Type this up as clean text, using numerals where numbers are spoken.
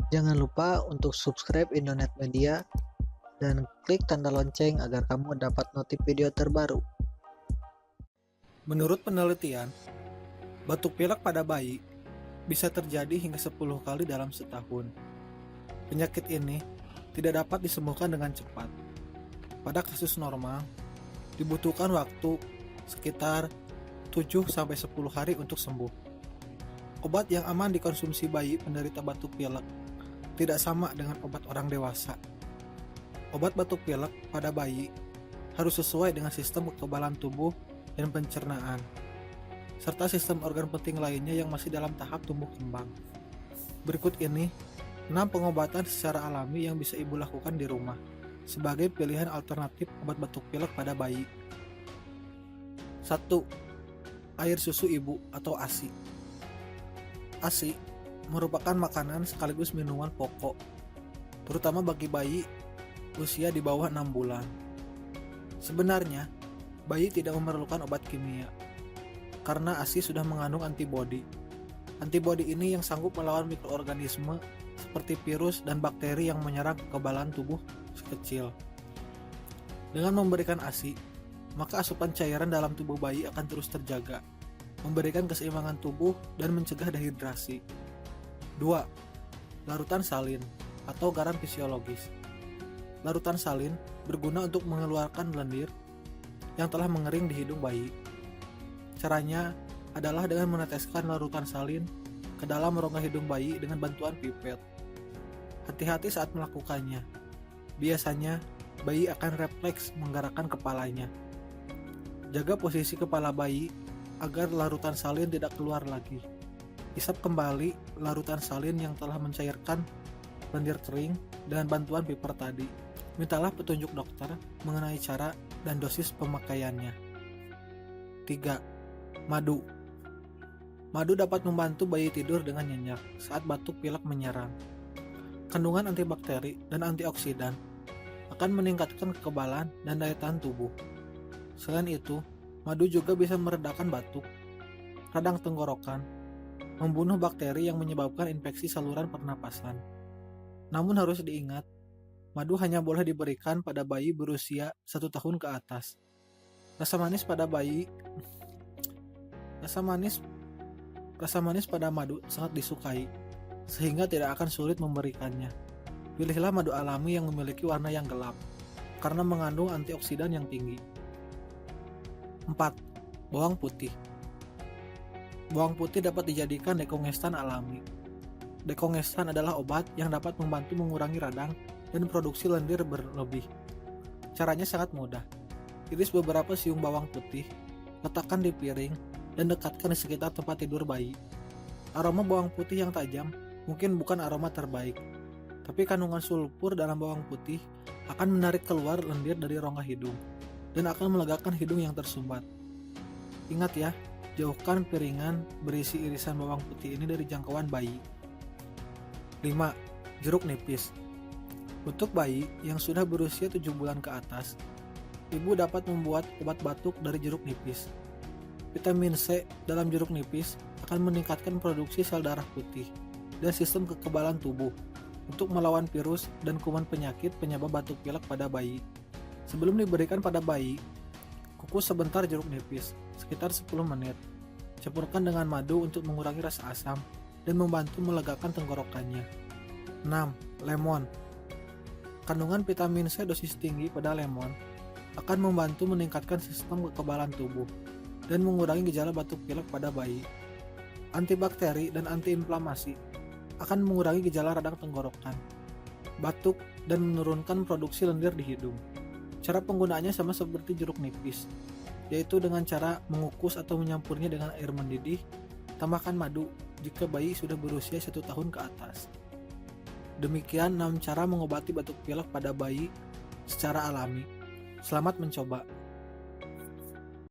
Jangan lupa untuk subscribe Indonet Media dan klik tanda lonceng agar kamu dapat notif video terbaru. Menurut penelitian, batuk pilek pada bayi bisa terjadi hingga 10 kali dalam setahun. Penyakit ini tidak dapat disembuhkan dengan cepat. Pada kasus normal, dibutuhkan waktu sekitar 7-10 hari untuk sembuh. Obat yang aman dikonsumsi bayi penderita batuk pilek tidak sama dengan obat orang dewasa. Obat batuk pilek pada bayi harus sesuai dengan sistem kekebalan tubuh dan pencernaan, serta sistem organ penting lainnya yang masih dalam tahap tumbuh kembang. Berikut ini 6 pengobatan secara alami yang bisa ibu lakukan di rumah sebagai pilihan alternatif obat batuk pilek pada bayi. 1. Air susu ibu atau ASI. ASI merupakan makanan sekaligus minuman pokok, terutama bagi bayi usia di bawah 6 bulan. Sebenarnya, bayi tidak memerlukan obat kimia, karena ASI sudah mengandung antibodi. Antibodi ini yang sanggup melawan mikroorganisme seperti virus dan bakteri yang menyerang kekebalan tubuh kecil. Dengan memberikan ASI, maka asupan cairan dalam tubuh bayi akan terus terjaga, memberikan keseimbangan tubuh dan mencegah dehidrasi. 2. Larutan salin atau garam fisiologis. Larutan salin berguna untuk mengeluarkan lendir yang telah mengering di hidung bayi. Caranya adalah dengan meneteskan larutan salin ke dalam rongga hidung bayi dengan bantuan pipet. Hati-hati saat melakukannya. Biasanya, bayi akan refleks menggerakkan kepalanya. Jaga posisi kepala bayi agar larutan salin tidak keluar lagi. Isap kembali larutan salin yang telah mencairkan lendir kering dengan bantuan piper tadi. Mintalah petunjuk dokter mengenai cara dan dosis pemakaiannya. 3. Madu. Madu dapat membantu bayi tidur dengan nyenyak saat batuk pilek menyerang. Kandungan antibakteri dan antioksidan akan meningkatkan kekebalan dan daya tahan tubuh. Selain itu, madu juga bisa meredakan batuk, radang tenggorokan, membunuh bakteri yang menyebabkan infeksi saluran pernapasan. Namun harus diingat, madu hanya boleh diberikan pada bayi berusia 1 tahun ke atas. Rasa manis pada madu sangat disukai, sehingga tidak akan sulit memberikannya. Pilihlah madu alami yang memiliki warna yang gelap, karena mengandung antioksidan yang tinggi. 4. Bawang putih. Bawang putih dapat dijadikan dekongestan alami. Dekongestan adalah obat yang dapat membantu mengurangi radang dan produksi lendir berlebih. Caranya sangat mudah. Iris beberapa siung bawang putih, letakkan di piring, dan dekatkan di sekitar tempat tidur bayi. Aroma bawang putih yang tajam mungkin bukan aroma terbaik, tapi kandungan sulfur dalam bawang putih akan menarik keluar lendir dari rongga hidung dan akan melegakan hidung yang tersumbat. Ingat ya, jauhkan piringan berisi irisan bawang putih ini dari jangkauan bayi. 5. Jeruk nipis. Untuk bayi yang sudah berusia 7 bulan ke atas, ibu dapat membuat obat batuk dari jeruk nipis. Vitamin C dalam jeruk nipis akan meningkatkan produksi sel darah putih dan sistem kekebalan tubuh untuk melawan virus dan kuman penyakit penyebab batuk pilek pada bayi. Sebelum diberikan pada bayi, kukus sebentar jeruk nipis, sekitar 10 menit. Campurkan dengan madu untuk mengurangi rasa asam dan membantu melegakan tenggorokannya. 6. Lemon. Kandungan vitamin C dosis tinggi pada lemon akan membantu meningkatkan sistem kekebalan tubuh dan mengurangi gejala batuk pilek pada bayi. Antibakteri dan antiinflamasi akan mengurangi gejala radang tenggorokan, batuk, dan menurunkan produksi lendir di hidung. Cara penggunaannya sama seperti jeruk nipis, yaitu dengan cara mengukus atau menyampurnya dengan air mendidih. Tambahkan madu jika bayi sudah berusia 1 tahun ke atas. Demikian 6 cara mengobati batuk pilek pada bayi secara alami. Selamat mencoba.